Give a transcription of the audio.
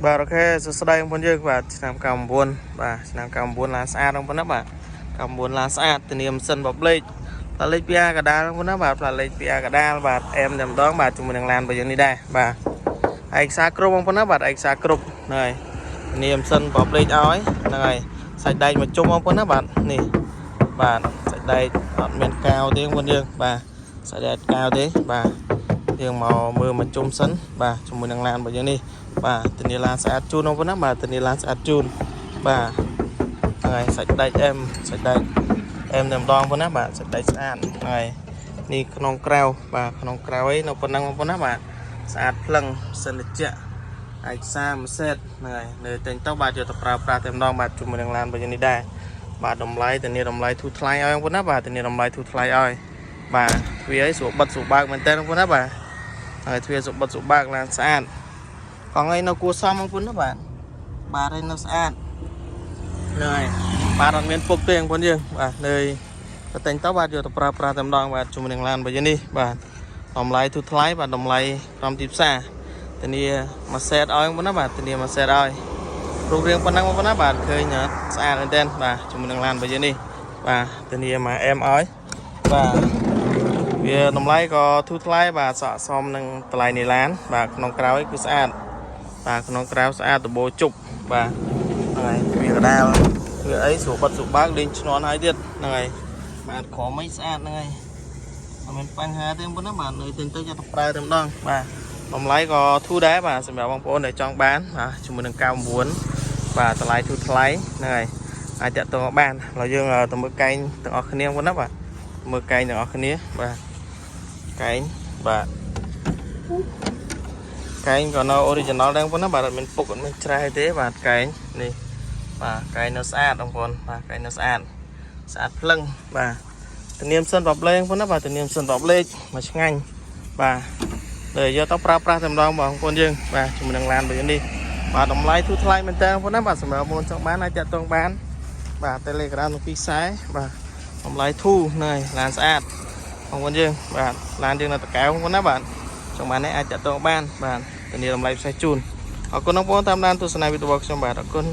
បាទអូខេសួស្តីបងប្អូនយើងបាទឆ្នាំ99បាទឆ្នាំ99ឡានស្អាតបងប្អូនណាបាទ99ឡានស្អាតធានាម៉ាស៊ីនបបលេខផ្លាលេខពីអាកដាលបងប្អូនណាបាទផ្លាលេខពីអាកដាលបាទអែមតែម្ដងបាទជាមួយនឹងឡានរបស់យើងនេះដែរបាទឯកសារគ្រប់បងប្អូនណាបាទឯកសារគ្រប់ហ្នឹងហើយធានាម៉ាស៊ីនបបលេខឲ្យហ្នឹងហើយសាច់ដែកមកជុំបងប្អូនណាបាទនេះបាទសាច់ដែកអត់មានកៅទេបងប្អូនយើងបាទសាច់ដែកកៅទេបាទយើងមកមើលមកជុំសិនបាទជាមួយនឹងឡានរបស់យើងនេះបាទធានាឡានស្អាតជូនបងប្អូនណាបាទធានាឡានស្អាតជូនបាទហ្នឹងហើយសាច់ដែកអែមសាច់ដែកអែមតែម្ដងបងប្អូនណាបាទសាច់ដែកស្អាតហ្នឹងហើយនេះក្នុងក្រៅបាទក្នុងក្រៅអីនៅប៉ុណ្ណឹងបងប្អូនណាបាទស្អាតភ្លឹងសិនជៈឯកសារមួយសេតហ្នឹងហើយនៅតែងទៅបាទយកទៅប្រើប្រាស់តែម្ដងបាទជាមួយនឹងឡានរបស់យើងនេះដែរបាទតម្លៃធានាតម្លៃធូរថ្លៃឲ្យបងប្អូនណាបាទធានាតម្លៃធូរថ្លៃឲ្យបាទទ្វារអីស្រួលបិទស្រួលបើកមែនតើបងប្អូនណាបាទហើយទ្វារស្រួលបិទស្រួលបើកឡានស្អាតកង់អីនៅគួរសមបងប្អូនណាបាទបាទហើយនៅស្អាតហ្នឹងហើយបាទអត់មានពុកទេបងប្អូនយើងបាទនៅទៅតែងទៅបាទយកទៅប្រើប្រាស់តែម្ដងបាទជាមួយនឹងឡានរបស់យើងនេះបាទតម្លៃធូរថ្លៃបាទតម្លៃក្រុមទីផ្សារធានាមួយសេតឲ្យបងប្អូនណាបាទធានាមួយសេតឲ្យរូបរាងប៉ុណ្ណឹងបងប្អូនណាបាទឃើញស្អាតមែនទែនបាទជាមួយនឹងឡានរបស់យើងនេះបាទធានាមួយអែមឲ្យបាទវាតម្លៃក៏ធូរថ្លៃបាទស័ក្តិសមនឹងតម្លៃនៃឡានបាទក្នុងក្រៅគឺស្អាតបាទក្នុងក្រៅស្អាតដបូជប់បាទហ្នឹងហើយវាកដាលវាអីស្រួលបិទស្រួលបើកលេងឈ្នន់ហើយទៀតហ្នឹងហើយបាទក្រមអីស្អាតហ្នឹងហើយអត់មានបញ្ហាទេបងប្អូនណាបាទនៅទិញទៅយកទៅប្រើតែម្ដងបាទតម្លៃក៏ធូរដែរបាទសម្រាប់បងប្អូនដែលចង់បានបាទជាមួយនឹង99បាទតម្លៃធូរថ្លៃហ្នឹងហើយអាចតាក់ទងបានឥឡូវយើងទៅមើលកែងទាំងអស់គ្នាបងប្អូនណាបាទមើលកែងទាំងអស់គ្នាបាទកែងបាទកែងក៏នៅ original ដែរបងប្អូនណាបាទអត់មានពុកអត់មានច្រែទេបាទកែងនេះបាទកែងនៅស្អាតបងប្អូនបាទកែងនៅស្អាតភ្លឹងបាទធានាម៉ាស៊ីនបបលេងបងប្អូនណាបាទធានាម៉ាស៊ីនបបលេខមកឆ្ងាញ់បាទលើយកទៅប្រើប្រាស់តែម្ដងបងប្អូនយើងបាទជាមួយនឹងឡានរបស់យើងនេះបាទតម្លៃធូរថ្លៃមែនតើបងប្អូនណាបាទសម្រាប់បងប្អូនចង់បានអាចតាក់ទងបានបាទ Telegram នឹងពីខ្សែបាទតម្លៃធូរណែឡានស្អាតបងប្អូនយើងបាទឡានយើងនៅតកែវបងប្អូនណាបាទចង់បាននេះអាចតាក់ទងបានបាទធានាតម្លៃផ្សេងជូនអរគុណបងប្អូនតាមដានទស្សនាវីដេអូរបស់ខ្ញុំបាទអរគុណ